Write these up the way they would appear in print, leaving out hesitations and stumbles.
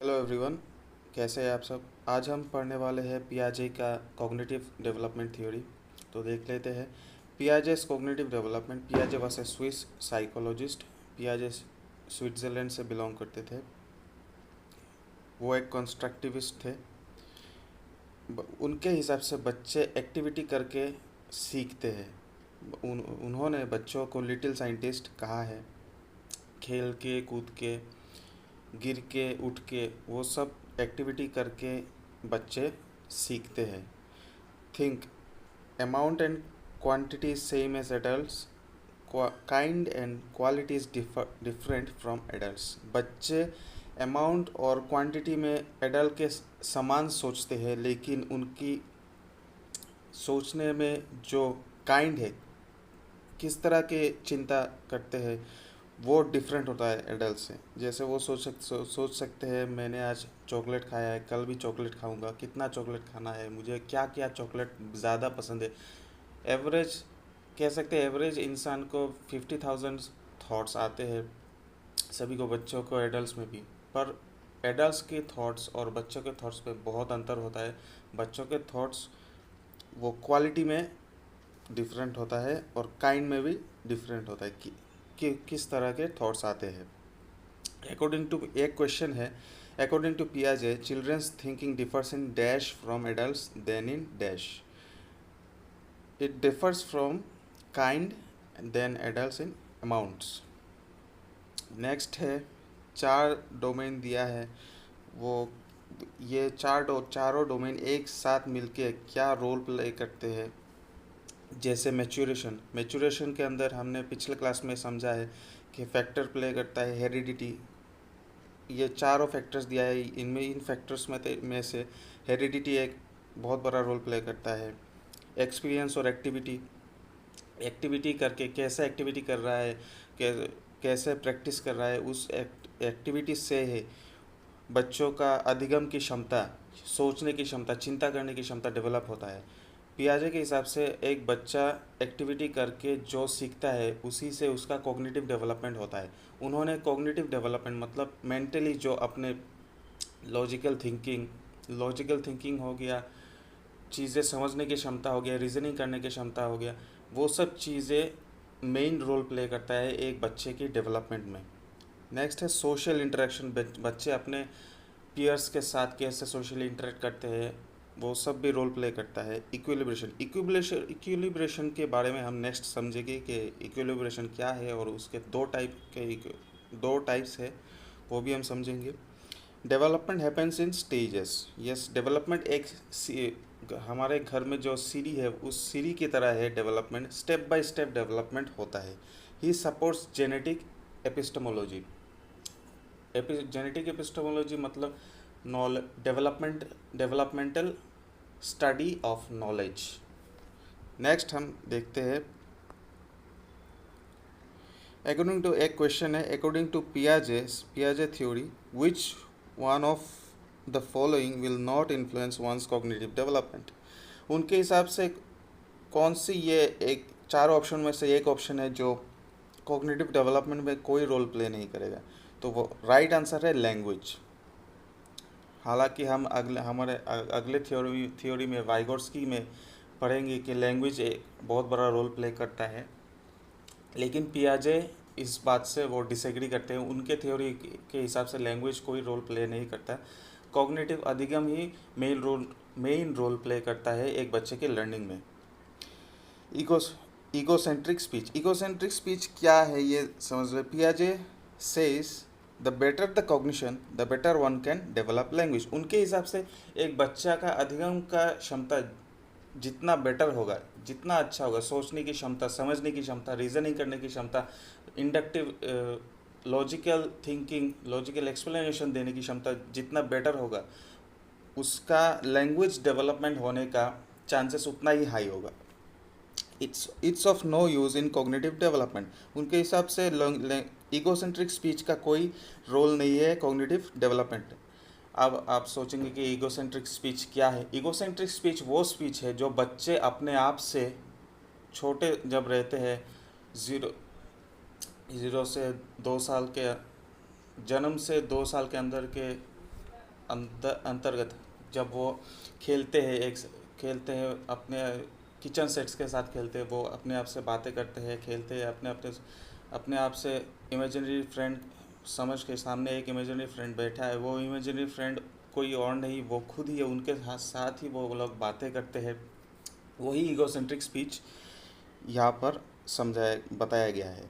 Hello everyone, कैसे हैं आप सब। आज हम पढ़ने वाले हैं पियाजे का कॉग्निटिव डेवलपमेंट थ्योरी। तो देख लेते हैं Piaget's cognitive development. पियाजे was a Swiss psychologist. पियाजे Switzerland से बिलोंग करते थे। वो एक कंस्ट्रक्टिविस्ट थे। उनके हिसाब से बच्चे एक्टिविटी करके सीखते हैं। उन्होंने बच्चों को लिटिल साइंटिस्ट कहा है। खेल के, कूद के, गिर के, उठ के, वो सब एक्टिविटी करके बच्चे सीखते हैं। Think amount and quantity is same as adults, kind and quality is different from adults. बच्चे अमाउंट और क्वांटिटी में एडल्ट के समान सोचते हैं, लेकिन उनकी सोचने में जो काइंड है, किस तरह के चिंता करते हैं, वो डिफरेंट होता है एडल्ट से। जैसे वो सोच सकते हैं मैंने आज चॉकलेट खाया है, कल भी चॉकलेट खाऊंगा, कितना चॉकलेट खाना है, मुझे क्या क्या चॉकलेट ज़्यादा पसंद है। एवरेज कह सकते हैं, एवरेज इंसान को 50,000 थॉट्स आते हैं, सभी को, बच्चों को, एडल्ट्स में भी। पर एडल्ट्स के थॉट्स और बच्चों के थॉट्स पे बहुत अंतर होता है। बच्चों के थॉट्स वो क्वालिटी में डिफरेंट होता है और काइंड में भी डिफरेंट होता है कि किस तरह के थॉट्स आते हैं। अकॉर्डिंग टू एक क्वेश्चन है, अकॉर्डिंग टू पियाजे children's thinking differs in dash from adults then in dash. It differs from kind then adults in amounts. Next है, चार डोमेन दिया है। वो ये चारों डोमेन एक साथ मिलके क्या रोल प्ले करते हैं। जैसे मैच्योरेशन के अंदर हमने पिछले क्लास में समझा है कि फैक्टर प्ले करता है हेरिडिटी। ये चारों फैक्टर्स दिया है, इनमें इन फैक्टर्स में से हेरिडिटी एक बहुत बड़ा रोल प्ले करता है। एक्सपीरियंस और एक्टिविटी करके कैसे एक्टिविटी कर रहा है, कैसे प्रैक्टिस कर रहा है, उस एक्टिविटी से है बच्चों का अधिगम की क्षमता, सोचने की क्षमता, चिंता करने की क्षमता डेवलप होता है। पियाजे के हिसाब से एक बच्चा एक्टिविटी करके जो सीखता है उसी से उसका कॉग्निटिव डेवलपमेंट होता है। उन्होंने कॉग्निटिव डेवलपमेंट मतलब मेंटली जो अपने लॉजिकल थिंकिंग हो गया, चीज़ें समझने की क्षमता हो गया, रीजनिंग करने की क्षमता हो गया, वो सब चीज़ें मेन रोल प्ले करता है एक बच्चे की डेवलपमेंट में। नेक्स्ट है सोशल इंटरेक्शन। बच्चे अपने पीयर्स के साथ कैसे सोशली इंटरेक्ट करते हैं, वो सब भी रोल प्ले करता है। इक्विलिब्रेशन के बारे में हम नेक्स्ट समझेंगे कि इक्विलिब्रेशन क्या है और उसके दो टाइप्स है, वो भी हम समझेंगे। Development happens in stages. Yes, development हमारे घर में जो सीढ़ी है उस सीढ़ी की तरह है development. Step by step development होता है। He supports genetic epistemology. Genetic epistemology मतलब developmental study of knowledge. Next हम देखते हैं, अकॉर्डिंग टू एक क्वेश्चन है, अकॉर्डिंग टू पियाजे theory which one of the following will not influence one's cognitive development. उनके हिसाब से कौन सी ये एक चारों ऑप्शन में से एक ऑप्शन है जो कॉग्निटिव डेवलपमेंट में कोई रोल प्ले नहीं करेगा। तो वो राइट आंसर है लैंग्वेज। हालांकि हम हमारे अगले थ्योरी में वाइगोर्स्की में पढ़ेंगे कि लैंग्वेज एक बहुत बड़ा रोल प्ले करता है, लेकिन पियाजे इस बात से वो डिसएग्री करते हैं। उनके थ्योरी के हिसाब से लैंग्वेज कोई रोल प्ले नहीं करता। कॉग्निटिव अधिगम ही मेन रोल प्ले करता है एक बच्चे के लर्निंग में। ईगोसेंट्रिक स्पीच क्या है ये समझ रहे। पियाजे says the better the cognition the better one can develop language. उनके हिसाब से एक बच्चा का अधिगम का क्षमता जितना बेटर होगा, जितना अच्छा होगा, सोचने की क्षमता, समझने की क्षमता, रीजनिंग करने की क्षमता, inductive logical thinking, logical explanation देने की क्षमता जितना बेटर होगा, उसका लैंग्वेज डेवलपमेंट होने का चांसेस उतना ही हाई होगा। It's of no use in cognitive development. उनके हिसाब से ईगोसेंट्रिक स्पीच का कोई रोल नहीं है कॉग्निटिव डेवलपमेंट। अब आप सोचेंगे कि ईगोसेंट्रिक स्पीच क्या है। ईगोसेंट्रिक स्पीच वो स्पीच है जो बच्चे अपने आप से छोटे जब रहते हैं, ज़ीरो ज़ीरो से 2 साल के, जन्म से 2 साल के अंदर के अंतर्गत जब वो खेलते हैं अपने किचन सेट्स के साथ खेलते हैं, वो अपने आप से बातें करते हैं, खेलते हैं अपने आप से। इमेजिनरी फ्रेंड समझ के सामने एक इमेजिनरी फ्रेंड बैठा है, वो इमेजिनरी फ्रेंड कोई और नहीं, वो खुद ही है, उनके साथ ही वो लोग बातें करते हैं। वही ईगोसेंट्रिक स्पीच यहाँ पर बताया गया है।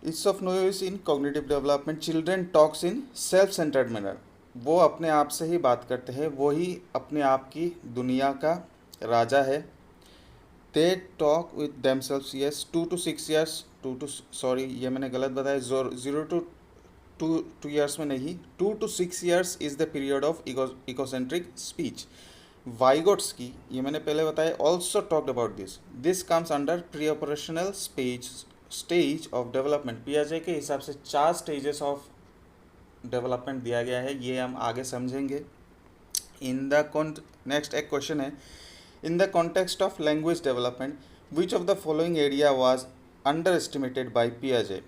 It's of no use in cognitive development, children talks in self centred manner. वो अपने आप से ही बात करते हैं, वो ही अपने आप की दुनिया का राजा है। They talk with themselves, yes, 2 to 6 years, ये मैंने गलत बताया, 0 to 2 ईयर्स में नहीं, 2 to 6 years is the period of egocentric speech. Vygotsky, ये मैंने पहले बताया, also talked about this comes under pre operational stage of development. पियाजे के हिसाब से 4 स्टेजेस ऑफ डेवलपमेंट दिया गया है, ये हम आगे समझेंगे। नेक्स्ट एक क्वेश्चन है, in the context of language development which of the following area was underestimated by पियाजे?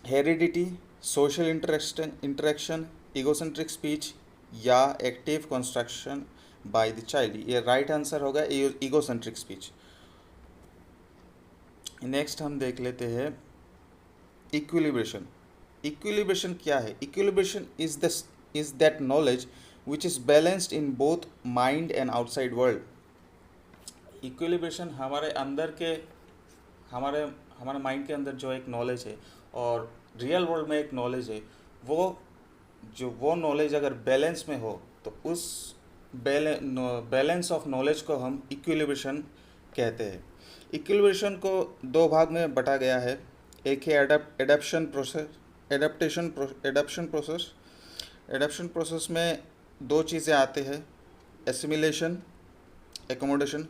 Heredity, social interaction, egocentric speech या active construction by the child? ये राइट आंसर होगा इगोसेंट्रिक स्पीच। नेक्स्ट हम देख लेते हैं equilibration. Equilibration क्या है? Equilibration is that knowledge which is balanced in both mind and outside world. Equilibration हमारे अंदर के हमारे माइंड के अंदर जो एक नॉलेज है और रियल वर्ल्ड में एक नॉलेज है, वो नॉलेज अगर बैलेंस में हो तो उस बैलेंस ऑफ नॉलेज को हम इक्विलिब्रेशन कहते हैं। इक्विलिब्रेशन को 2 भाग में बांटा गया है। एक है एडप्शन प्रोसेस में 2 चीज़ें आते हैं, एसिमिलेशन, एकोमोडेशन।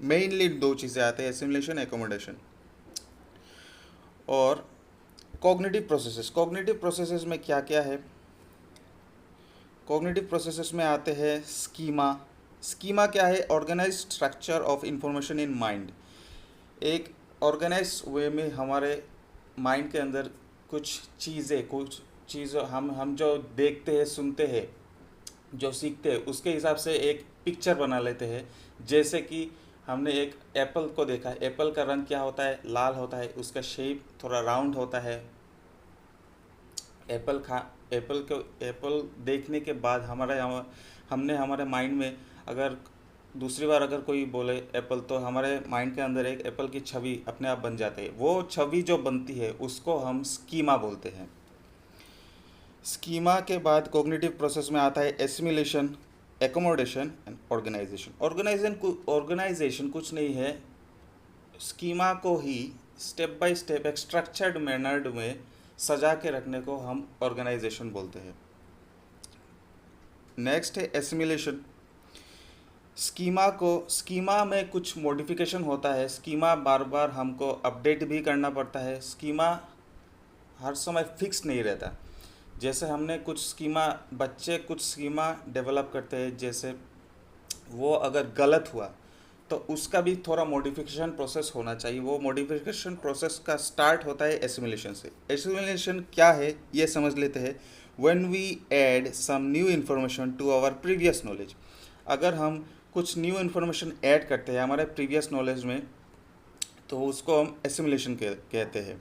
मेनली 2 चीज़ें आते हैं, एसिमिलेशन, एकोमोडेशन। और कॉग्निटिव प्रोसेसेस में क्या क्या है? कॉग्निटिव प्रोसेसेस में आते हैं स्कीमा क्या है? Organised structure of information in mind. एक ऑर्गेनाइज वे में हमारे माइंड के अंदर कुछ चीज़ें हम जो देखते हैं, सुनते हैं, जो सीखते हैं, उसके हिसाब से एक पिक्चर बना लेते हैं। जैसे कि हमने एक एप्पल को देखा, एप्पल का रंग क्या होता है? लाल होता है, उसका शेप थोड़ा राउंड होता है। एप्पल देखने के बाद हमने हमारे माइंड में, अगर दूसरी बार अगर कोई बोले एप्पल, तो हमारे माइंड के अंदर एक एप्पल की छवि अपने आप बन जाती है। वो छवि जो बनती है उसको हम स्कीमा बोलते हैं। स्कीमा के बाद कॉग्निटिव प्रोसेस में आता है assimilation, accommodation and organisation. Organisation कुछ नहीं है, स्कीमा को ही स्टेप बाय स्टेप एक स्ट्रक्चर्ड मैनर्ड में सजा के रखने को हम ऑर्गेनाइजेशन बोलते हैं। नेक्स्ट है एसिमिलेशन। स्कीमा में कुछ मॉडिफिकेशन होता है, स्कीमा बार बार हमको अपडेट भी करना पड़ता है। स्कीमा हर समय फिक्स नहीं रहता। जैसे हमने बच्चे कुछ स्कीमा डेवलप करते हैं, जैसे वो अगर गलत हुआ तो उसका भी थोड़ा मॉडिफिकेशन प्रोसेस होना चाहिए। वो मॉडिफिकेशन प्रोसेस का स्टार्ट होता है एसिमिलेशन से। एसिमिलेशन क्या है ये समझ लेते हैं। When we add some new information to our previous knowledge, अगर हम कुछ न्यू इन्फॉर्मेशन ऐड करते हैं हमारे प्रीवियस नॉलेज में, तो उसको हम एसिमिलेशन कहते हैं।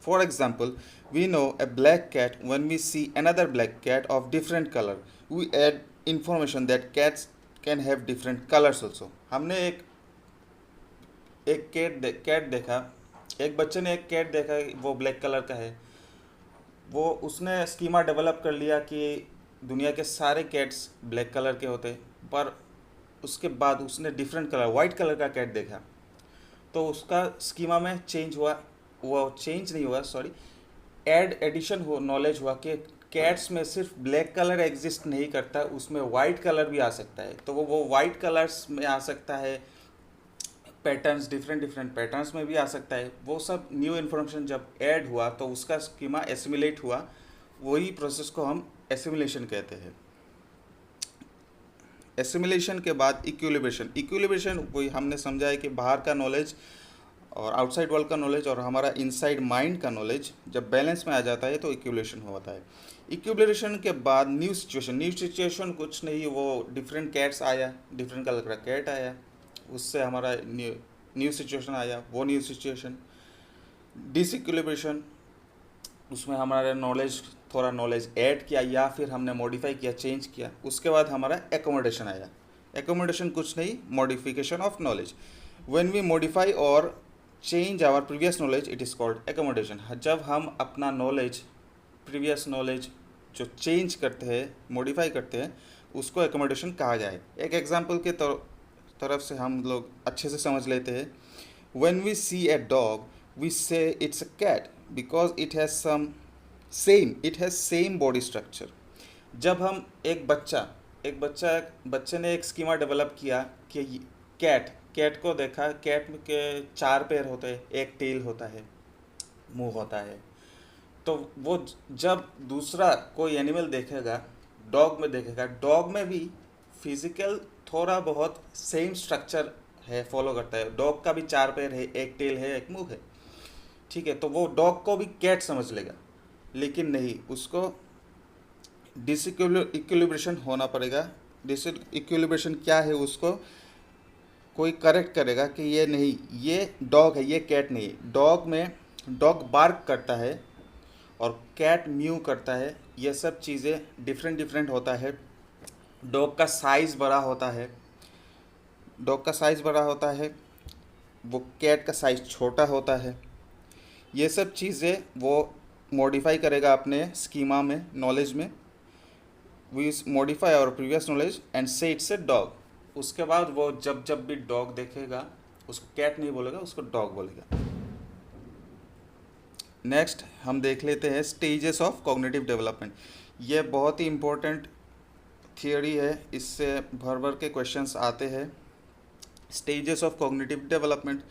For example, we know a black cat when we see another black cat of different color. We add information that cats can have different colors also. हमने एक कैट देखा, एक बच्चे ने एक कैट देखा, वो ब्लैक कलर का है। वो उसने स्कीमा डेवलप कर लिया कि दुनिया के सारे कैट्स ब्लैक कलर के होते, पर उसके बाद उसने डिफरेंट कलर, वाइट कलर का कैट देखा, तो उसका स्कीमा में चेंज हुआ। वो चेंज नहीं हुआ, सॉरी, एडिशन नॉलेज हुआ कि कैट्स में सिर्फ ब्लैक कलर एग्जिस्ट नहीं करता, उसमें वाइट कलर भी आ सकता है। तो वो वाइट कलर्स में आ सकता है, पैटर्न्स डिफरेंट पैटर्न्स में भी आ सकता है। वो सब न्यू इन्फॉर्मेशन जब ऐड हुआ तो उसका स्कीमा एसिमिलेट हुआ। वही प्रोसेस को हम एसिमिलेशन कहते हैं। एसिमिलेशन के बाद इक्विलिब्रेशन। वही हमने समझा है कि बाहर का नॉलेज और आउटसाइड वर्ल्ड का नॉलेज और हमारा इनसाइड माइंड का नॉलेज जब बैलेंस में आ जाता है तो इक्विलिब्रेशन होता है। इक्विलिब्रेशन के बाद न्यू सिचुएशन कुछ नहीं, वो डिफरेंट कैट्स आया, डिफरेंट कलर का कैट आया, उससे हमारा न्यू सिचुएशन आया, वो न्यू सिचुएशन। डिसइक्विलिब्रेशन, उसमें हमारा नॉलेज, थोड़ा नॉलेज ऐड किया या फिर हमने मॉडिफाई किया, चेंज किया, उसके बाद हमारा एकोमोडेशन आया। एकोमोडेशन कुछ नहीं, modification of knowledge. When we modify और change our previous knowledge it is called accommodation. जब हम अपना नॉलेज, प्रीवियस नॉलेज जो चेंज करते हैं, मॉडिफाई करते हैं, उसको एकोमोडेशन कहा जाए। एक एग्जांपल के तरफ से हम लोग अच्छे से समझ लेते हैं। When we see a dog we say it's a cat because it has same body structure. जब हम बच्चे ने एक स्कीमा डेवलप किया कि कैट को देखा, कैट के 4 पैर होते हैं, एक टेल होता है, मुंह होता है, तो वो जब दूसरा कोई एनिमल देखेगा, डॉग में देखेगा, डॉग में भी फिजिकल थोड़ा बहुत सेम स्ट्रक्चर है, फॉलो करता है। डॉग का भी 4 पैर है, एक टेल है, एक मुंह है, ठीक है, तो वो डॉग को भी कैट समझ लेगा। लेकिन नहीं, उसको डिसइक्विलिब्रेशन होना पड़ेगा। डिसइक्विलिब्रेशन क्या है, उसको कोई करेक्ट करेगा कि ये नहीं, ये डॉग है, ये कैट नहीं है। डॉग बार्क करता है और कैट म्यू करता है। ये सब चीज़ें डिफरेंट होता है। डॉग का साइज़ बड़ा होता है, वो कैट का साइज़ छोटा होता है। ये सब चीज़ें वो मॉडिफाई करेगा अपने स्कीमा में, नॉलेज में। We modify our previous knowledge and so it's a dog. उसके बाद वो जब भी डॉग देखेगा, उसको कैट नहीं बोलेगा, उसको डॉग बोलेगा। नेक्स्ट हम देख लेते हैं स्टेजेस ऑफ कॉग्निटिव डेवलपमेंट। ये बहुत ही इम्पोर्टेंट थियोरी है, इससे भर के क्वेश्चंस आते हैं। Stages of cognitive development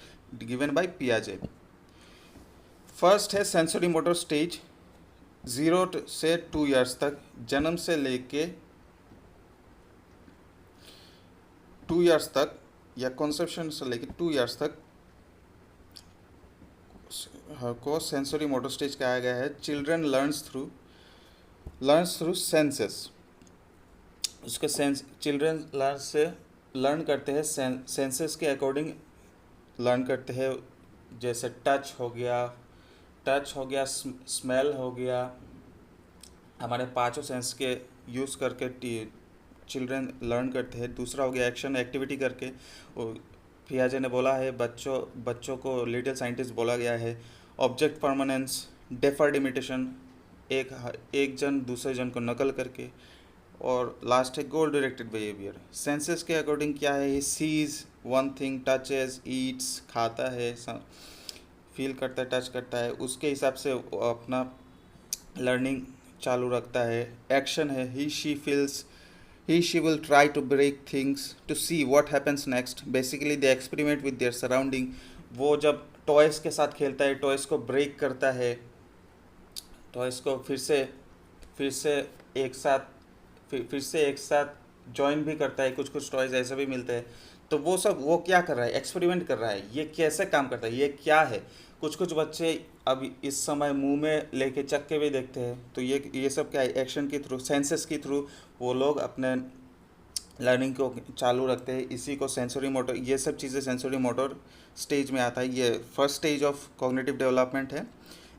given by पियाजे। फर्स्ट है सेंसरी मोटर स्टेज, 0 से 2 ईयर्स तक, जन्म से लेके 2 ईयर्स तक या कंसेप्शन से लेके 2 ईयर्स तक को सेंसरी मोटर स्टेज कहा गया है। Children learns through senses. उसके चिल्ड्रन लर्न करते हैं सेंसेस के अकॉर्डिंग लर्न करते हैं। जैसे टच हो गया, स्मेल हो गया, हमारे 5 सेंस के यूज़ करके चिल्ड्रन लर्न करते हैं। दूसरा हो गया एक्शन, एक्टिविटी करके। पियाजे ने बोला है, बच्चों को लिटिल साइंटिस्ट बोला गया है। ऑब्जेक्ट परमानेंस, डेफर्ड इमिटेशन, एक जन दूसरे जन को नकल करके। और लास्ट है गोल डायरेक्टेड बिहेवियर। सेंसेस के अकॉर्डिंग क्या है, sees one thing, touches, eats, खाता है, फील करता है, टच करता है, उसके हिसाब से वो अपना लर्निंग चालू रखता है। एक्शन है, he she will try to break things to see what happens next. Basically they experiment with their surrounding. वो जब टॉयज़ के साथ खेलता है, टॉयज़ को ब्रेक करता है, टॉयज़ को फिर से एक साथ जॉइन भी करता है। कुछ टॉयज़ ऐसे भी मिलते हैं, तो वो क्या कर रहा है, एक्सपेरिमेंट कर रहा है, ये कैसे काम करता है, ये क्या है। कुछ बच्चे अब इस समय मुंह में लेके चख के भी देखते हैं, तो ये सब क्या है, एक्शन के थ्रू, सेंसेस के थ्रू वो लोग अपने लर्निंग को चालू रखते हैं। इसी को सेंसरी मोटर, ये सब चीज़ें सेंसरी मोटर स्टेज में आता है। ये first stage of cognitive development है।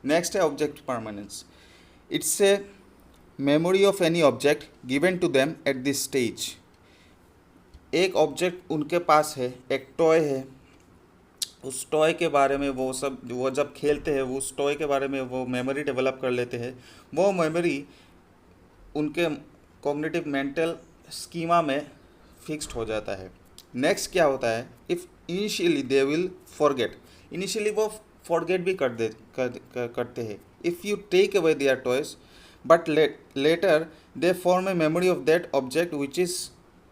नेक्स्ट है object permanence. It's a memory of any object given to them at this stage. एक ऑब्जेक्ट उनके पास है, एक टॉय है, उस टॉय के बारे में वो जब खेलते हैं, उस टॉय के बारे में वो मेमोरी डेवलप कर लेते हैं। वो मेमोरी उनके कॉग्निटिव मेंटल स्कीमा में फिक्स्ड हो जाता है। नेक्स्ट क्या होता है, if initially they will forget, initially वो फॉरगेट भी करते हैं। If you take away their toys but later they form a memory of that object which is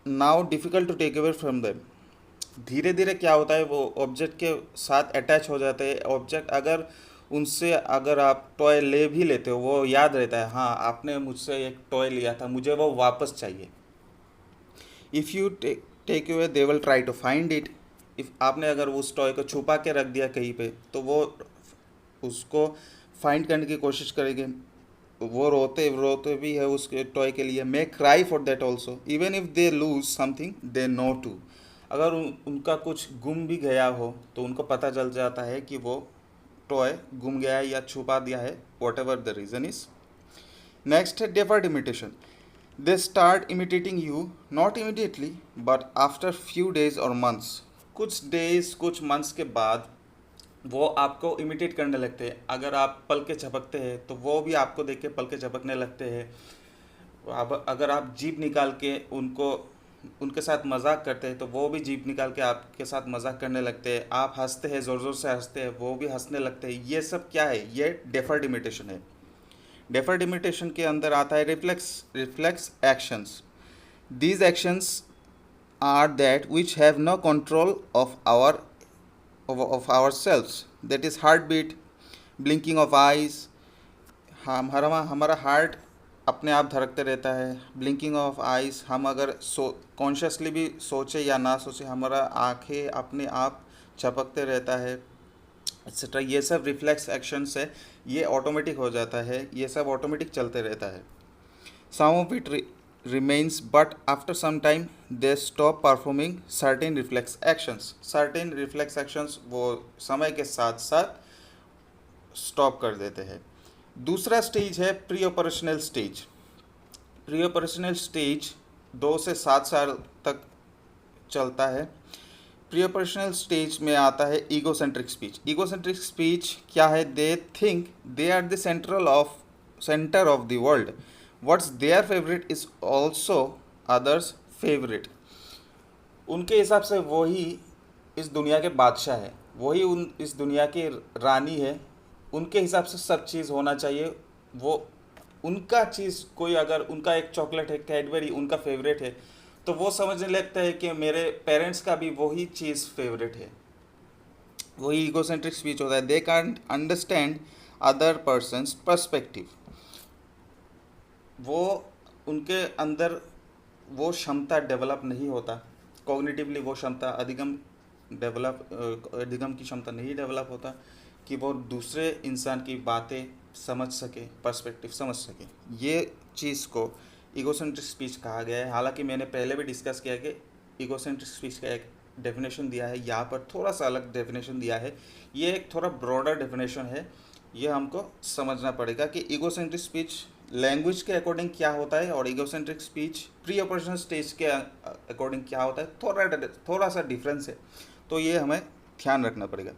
now difficult to take away from them. धीरे धीरे क्या होता है, वो ऑब्जेक्ट के साथ अटैच हो जाते हैं। ऑब्जेक्ट अगर आप टॉय ले भी लेते हो, वो याद रहता है, हाँ आपने मुझसे एक टॉय लिया था, मुझे वो वापस चाहिए। If you take away they will try to find it if आपने अगर उस टॉय को छुपा के रख दिया कहीं पे, तो वो उसको फाइंड करने की कोशिश करेंगे। वो रोते रोते भी है उस टॉय के लिए। May cry for that also even if they lose something they know too. अगर उनका कुछ गुम भी गया हो तो उनको पता चल जाता है कि वो टॉय गुम गया है या छुपा दिया है, whatever the reason is. Next है deferred imitation. They start imitating you not immediately but after few days और मंथ्स। कुछ डेज कुछ मंथ्स के बाद वो आपको इमिटेट करने लगते हैं। अगर आप पल के झपकते हैं तो वो भी आपको देख के पल के झपकने लगते हैं। अब अगर आप जीप निकाल के उनको उनके साथ मजाक करते हैं तो वो भी जीप निकाल के आपके साथ मजाक करने लगते हैं। आप हंसते हैं, ज़ोर ज़ोर से हंसते हैं, वो भी हंसने लगते हैं। ये सब क्या है? ये डेफर्ड इमिटेशन है। डेफर्ड इमिटेशन के अंदर आता है reflex actions. These actions are that which have no control of ourselves, that is heartbeat, blinking of eyes। हमारा हार्ट अपने आप धड़कते रहता है। ब्लिंकिंग ऑफ आइज, हम अगर कॉन्शियसली भी सोचे या ना सोचे, हमारा आंखें अपने आप झपकते रहता है, एक्सेट्रा। ये सब रिफ्लेक्स एक्शंस है, ये ऑटोमेटिक हो जाता है, ये सब ऑटोमेटिक चलते रहता है। Some of it remains but after some time they stop performing certain reflex actions वो समय के साथ साथ स्टॉप कर देते हैं। दूसरा स्टेज है pre operational stage. Pre operational stage 2 से 7 साल तक चलता है। प्री ऑपरेशनल स्टेज में आता है ईगोसेंट्रिक स्पीच। ईगोसेंट्रिक स्पीच क्या है? They think they are the centre of the world. What's their favorite is also others' favorite। उनके हिसाब से वही इस दुनिया के बादशाह है, वही इस दुनिया की रानी है। उनके हिसाब से सब चीज़ होना चाहिए। वो उनका चीज़, कोई अगर उनका एक चॉकलेट है, कैडबरी उनका फेवरेट है, तो वो समझने लगता है कि मेरे पेरेंट्स का भी वही चीज़ फेवरेट है। वही ईगोसेंट्रिक स्पीच होता है। They can't understand other persons perspective. वो उनके अंदर वो क्षमता डेवलप नहीं होता, कॉग्निटिवली वो क्षमता अधिगम की क्षमता नहीं डेवलप होता कि वो दूसरे इंसान की बातें समझ सके, पर्सपेक्टिव समझ सके। ये चीज़ को ईगोसेंट्रिक स्पीच कहा गया है। हालांकि मैंने पहले भी डिस्कस किया कि ईगोसेंट्रिक स्पीच का एक डेफिनेशन दिया है, यहाँ पर थोड़ा सा अलग डेफिनेशन दिया है। ये एक थोड़ा ब्रॉडर डेफिनेशन है, ये हमको समझना पड़ेगा कि ईगोसेंट्रिक स्पीच लैंग्वेज के अकॉर्डिंग क्या होता है और egocentric speech pre operational stage के अकॉर्डिंग क्या होता है। थोड़ा सा डिफरेंस है, तो ये हमें ध्यान रखना पड़ेगा।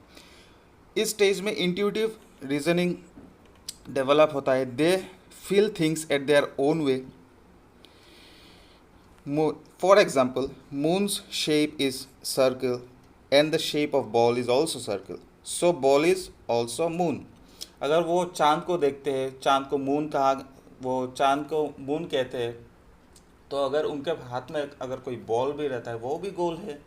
इस स्टेज में इंट्यूटिव रीजनिंग डेवलप होता है। They feel things at their own way. For example, moons shape is circle and the shape of ball is also circle, so ball is also moon. अगर वो चांद को देखते हैं, चांद को मून कहते हैं, तो अगर उनके हाथ में अगर कोई बॉल भी रहता है, वो भी गोल है,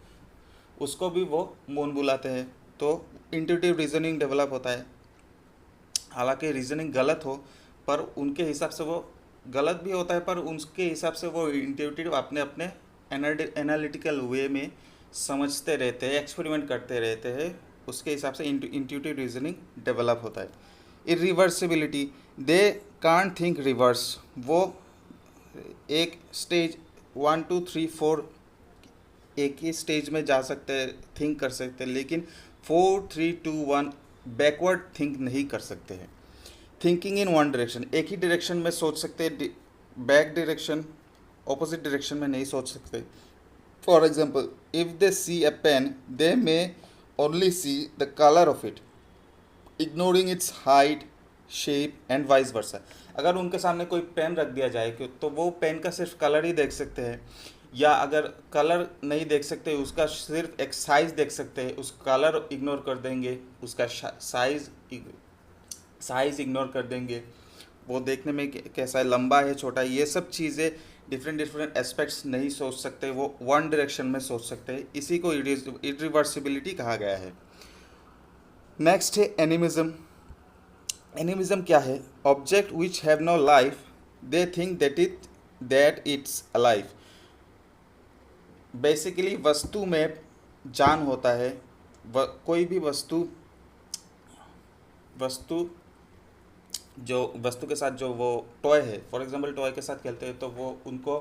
उसको भी वो मून बुलाते हैं। तो इंट्यूटिव रीजनिंग डेवलप होता है। हालांकि रीजनिंग गलत हो, पर उनके हिसाब से वो गलत भी होता है, पर उनके हिसाब से वो इंट्यूटिव अपने अपने एनालिटिकल वे में समझते रहते हैं, एक्सपेरिमेंट करते रहते हैं, उसके हिसाब से इंट्यूटिव रीजनिंग डेवलप होता है। Irreversibility, they can't think reverse. वो एक स्टेज 1 2 3 4 एक ही स्टेज में जा सकते हैं, थिंक कर सकते हैं, लेकिन 4 3 2 1 बैकवर्ड थिंक नहीं कर सकते हैं। थिंकिंग इन वन डायरेक्शन, एक ही डायरेक्शन में सोच सकते हैं, बैक डायरेक्शन ऑपोजिट डायरेक्शन में नहीं सोच सकते। For example, if they see a pen they may only see the colour of it, ignoring its height, shape and vice versa. अगर उनके सामने कोई पेन रख दिया जाए तो वो पेन का सिर्फ कलर ही देख सकते हैं, या अगर कलर नहीं देख सकते, उसका सिर्फ एक साइज़ देख सकते हैं, उस कलर इग्नोर कर देंगे, उसका साइज़ इग्नोर कर देंगे, वो देखने में कैसा है, लंबा है, छोटा है, ये सब चीज़ें डिफरेंट एस्पेक्ट्स नहीं सोच सकते, वो वन डायरेक्शन में सोच सकते हैं। इसी को इरिवर्सिबिलिटी कहा गया है। नेक्स्ट है एनिमिज्म। एनिमिज्म क्या है? Object which have no life they think that it's alive. Basically वस्तु में जान होता है। कोई भी वस्तु वस्तु जो वस्तु के साथ जो वो टॉय है, फॉर एग्जांपल टॉय के साथ खेलते हैं तो वो उनको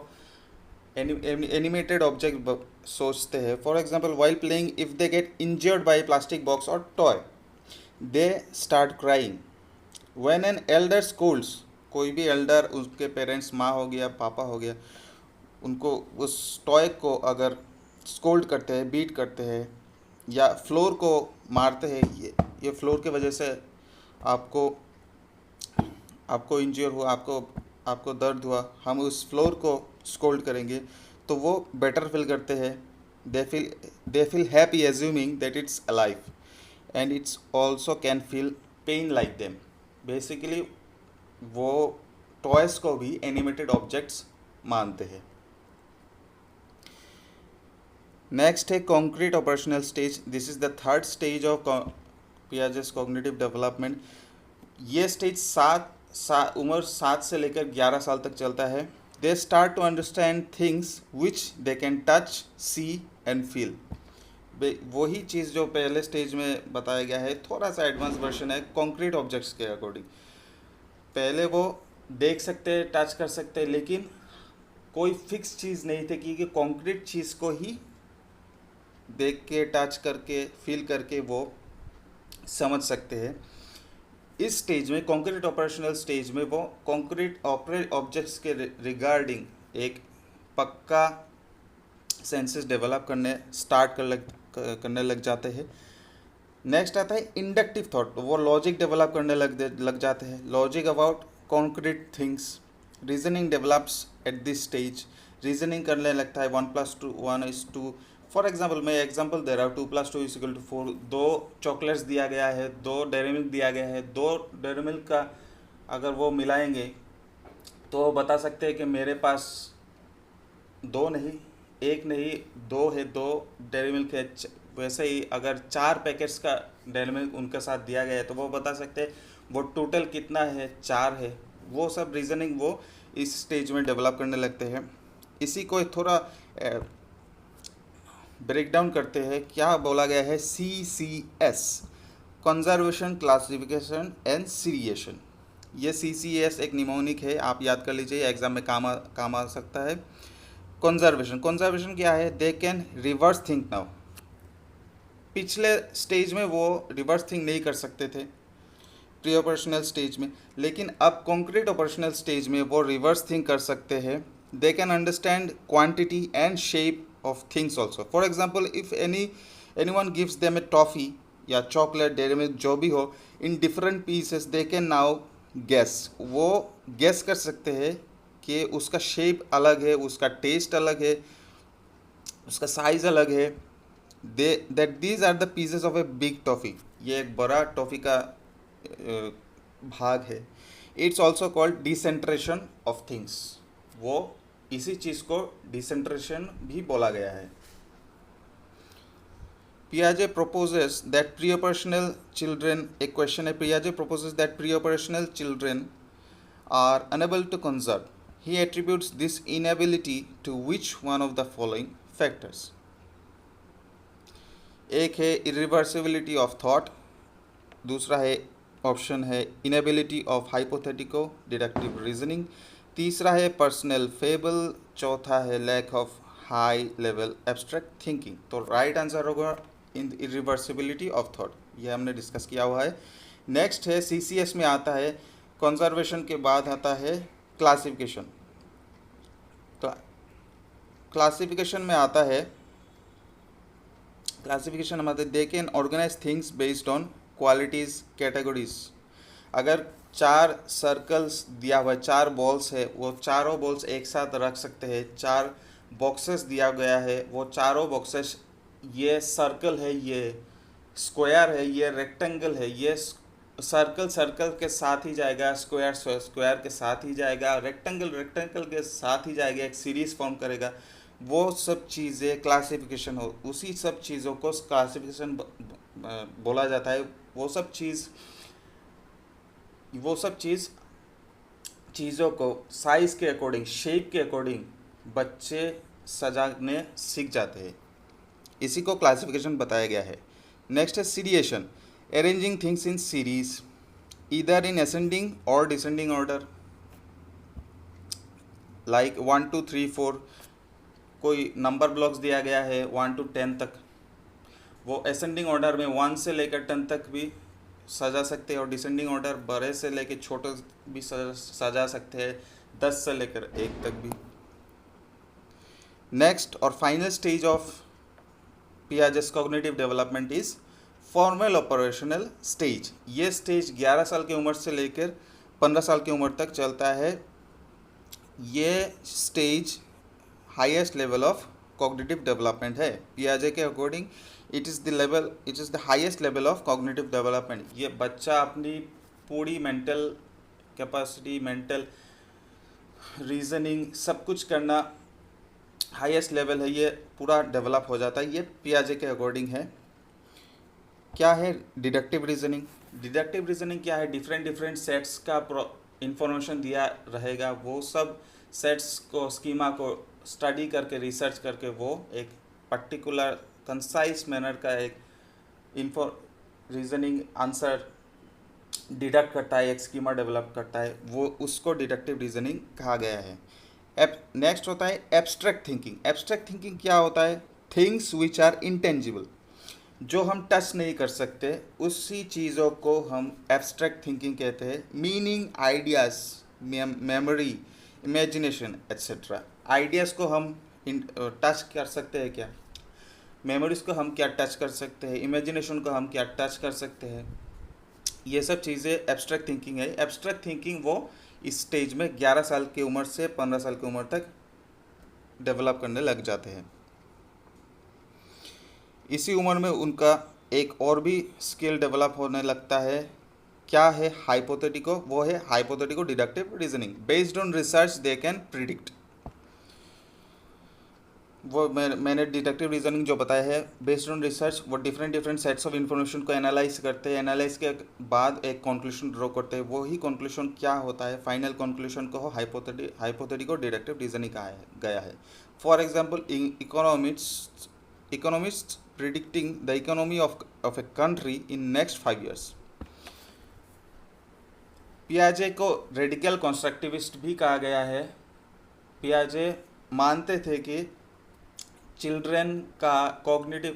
एनिमेटेड ऑब्जेक्ट सोचते हैं। For example while playing if they get injured by plastic box और toy they start crying. When an elder scolds, कोई भी एल्डर, उसके पेरेंट्स, माँ हो गया पापा हो गया, उनको उस टॉय को अगर स्कोल्ड करते हैं, बीट करते हैं या फ्लोर को मारते हैं, ये फ्लोर के वजह से आपको आपको इंजर हुआ, आपको दर्द हुआ, हम उस फ्लोर को स्कोल्ड करेंगे तो वो बेटर फील करते हैं। They feel happy assuming that it's alive and it's also can feel pain like them. Basically वो टॉयस को भी एनिमेटेड ऑब्जेक्ट्स मानते हैं। नेक्स्ट है concrete operational stage. This is the third stage of Piaget's cognitive development. ये stage उम्र 7 से लेकर 11 साल तक चलता है। They start to understand things which they can touch, see and feel. वही चीज़ जो पहले स्टेज में बताया गया है, थोड़ा सा एडवांस वर्जन है कॉन्क्रीट ऑब्जेक्ट्स के अकॉर्डिंग। पहले वो देख सकते, टच कर सकते, लेकिन कोई फिक्स चीज़ नहीं थी कि कॉन्क्रीट चीज़ को ही देख के, टच करके, फील करके वो समझ सकते हैं। इस स्टेज में, कॉन्क्रीट ऑपरेशनल स्टेज में, वो कॉन्क्रीट ऑब्जेक्ट्स के रिगार्डिंग एक पक्का सेंसेस डेवलप करने लग जाते हैं। नेक्स्ट आता है इंडक्टिव थॉट। वो लॉजिक डेवलप करने लग जाते हैं, logic about concrete things. Reasoning develops eight this stage. Reasoning करने लगता है 1+1=2। फॉर एग्जाम्पल, मैं एग्जाम्पल दे रहा हूँ, 2+2=4। 2 चॉकलेट्स दिया गया है, 2 डेयरी मिल्क दिया गया है। 2 डेयरी मिल्क का अगर वो मिलाएंगे तो वो बता सकते हैं कि मेरे पास 2 नहीं, 1 नहीं, 2 है, 2 डेयरी मिल्क है। वैसे ही अगर 4 पैकेट्स का डेयरी मिल्क उनके साथ दिया गया है तो वो बता सकते हैं वो टोटल कितना है, 4 है। वो सब रीजनिंग वो इस स्टेज में डेवलप करने लगते हैं। इसी को थोड़ा ब्रेक डाउन करते हैं। क्या बोला गया है? CCS, conservation, classification and seriation. ये CCS एक निमोनिक है, आप याद कर लीजिए, एग्जाम में काम आ सकता है। कंजर्वेशन क्या है? They can reverse think now. पिछले स्टेज में वो रिवर्स थिंक नहीं कर सकते थे प्री ऑपरेशनल स्टेज में, लेकिन अब कॉन्क्रीट ऑपरेशनल स्टेज में वो रिवर्स थिंक कर सकते हैं। They can understand quantity and shape of things also. For example, if anyone gives them a toffee या chocolate, dairy milk, जो भी हो, in different pieces, they can now guess. वो guess कर सकते हैं कि उसका शेप अलग है, उसका टेस्ट अलग है, उसका साइज अलग है। that these are the pieces of a big toffee. ये एक बड़ा टॉफ़ी का भाग है। It's also called decentration of things. वो इसी चीज़ को डिसेंट्रेशन भी बोला गया है। Piaget proposes that pre-operational children, a question है, Piaget proposes that pre-operational children are unable to conserve. He attributes this inability to which one of the following factors? एक है irreversibility of thought, दूसरा है ऑप्शन है inability of hypothetical deductive reasoning, तीसरा है personal fable, चौथा है lack of high level abstract thinking. तो राइट आंसर होगा इन इरिवर्सिबिलिटी ऑफ थॉट। ये हमने डिस्कस किया हुआ है। नेक्स्ट है CCS में आता है, कंजर्वेशन के बाद आता है क्लासिफिकेशन। क्लासिफिकेशन में आता है, क्लासिफिकेशन हम आते हैं, they can organise things based on qualities, categories. अगर 4 सर्कल्स दिया हुआ है, 4 बॉल्स है, वो चारों बॉल्स एक साथ रख सकते हैं। 4 बॉक्सेस दिया गया है, वो चारों बॉक्सेस, ये सर्कल है, ये स्क्वायर है, ये रेक्टेंगल है, ये सर्कल के साथ ही जाएगा, स्क्वायर के साथ ही जाएगा, रेक्टेंगल के साथ ही जाएगा, एक सीरीज फॉर्म करेगा। वो सब चीज़ें क्लासिफिकेशन हो, उसी सब चीज़ों को क्लासिफिकेशन बोला जाता है। वो सब चीज़ों को साइज़ के अकॉर्डिंग, शेप के अकॉर्डिंग बच्चे सजाने सीख जाते हैं। इसी को क्लासिफिकेशन बताया गया है। नेक्स्ट है seriation, arranging things in series either in ascending और डिसेंडिंग ऑर्डर, लाइक 1 2 3 4, कोई नंबर ब्लॉक्स दिया गया है 1 to 10 तक, वो असेंडिंग ऑर्डर में 1 से लेकर 10 तक भी सजा सकते हैं, और डिसेंडिंग ऑर्डर बड़े से लेकर छोटे भी सजा सकते हैं, 10 से लेकर 1 तक भी। नेक्स्ट और final stage of Piaget's cognitive development is formal operational stage. ये स्टेज 11 साल की उम्र से लेकर 15 साल की उम्र तक चलता है। ये stage highest level of cognitive development है। पियाजे के according it is the highest level of cognitive development. ये बच्चा अपनी पूरी मेंटल कैपेसिटी, मेंटल रीजनिंग, सब कुछ करना हाईएस्ट लेवल है, ये पूरा डेवलप हो जाता है। ये पियाजे के अकॉर्डिंग है। क्या है डिडक्टिव रीजनिंग? डिडक्टिव रीजनिंग क्या है? डिफरेंट सेट्स का इंफॉर्मेशन दिया रहेगा, वो सब सेट्स को, स्कीमा को स्टडी करके, रिसर्च करके वो एक पर्टिकुलर कंसाइज मैनर का एक रीजनिंग आंसर डिडक्ट करता है, एक स्कीमा डेवलप करता है, वो उसको डिडक्टिव रीजनिंग कहा गया है। नेक्स्ट होता है एब्स्ट्रैक्ट थिंकिंग। एब्स्ट्रैक्ट थिंकिंग क्या होता है? थिंग्स विच आर इंटेंजिबल, जो हम टच नहीं कर सकते, उसी चीज़ों को हम एब्स्ट्रैक्ट थिंकिंग कहते हैं। Meaning, ideas, memory, imagination etcetera. Ideas को हम टच कर सकते हैं क्या? मेमोरीज़ को हम क्या टच कर सकते हैं? इमेजिनेशन को हम क्या टच कर सकते हैं? ये सब चीज़ें एब्स्ट्रैक्ट थिंकिंग है। एब्स्ट्रैक्ट थिंकिंग वो इस स्टेज में 11 साल की उम्र से 15 साल की उम्र तक डेवलप करने लग जाते हैं। इसी उम्र में उनका एक और भी स्किल डेवलप होने लगता है। क्या है? हाइपोथेटिको। वो है hypothetico deductive reasoning. Based on research they can predict. वो मैंने डिडक्टिव रीजनिंग जो बताया है, बेस्ड ऑन रिसर्च, वो डिफरेंट सेट्स ऑफ इन्फॉर्मेशन को एनालाइज करते हैं। एनालाइज के बाद एक कंक्लूजन ड्रॉ करते हैं। वही कंक्लूजन क्या होता है? फाइनल कंक्लूजन को हाइपोथेटिको डिडक्टिव रीजनिंग कहा गया है। For example, economist predicting the economy of a country in next 5 years। पियाजे को रेडिकल कंस्ट्रक्टिविस्ट भी कहा गया है। पियाजे मानते थे कि चिल्ड्रन का कॉग्निटिव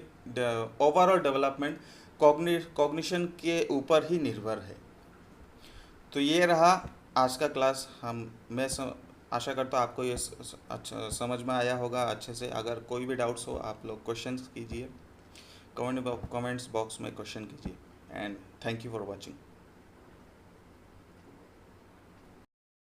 ओवरऑल डेवलपमेंट कॉग्निशन के ऊपर ही निर्भर है। तो ये रहा आज का क्लास। मैं आशा करता हूँ आपको ये अच्छा समझ में आया होगा अच्छे से। अगर कोई भी डाउट्स हो, आप लोग क्वेश्चंस कीजिए, कमेंट्स बॉक्स में क्वेश्चन कीजिए। And thank you for watching.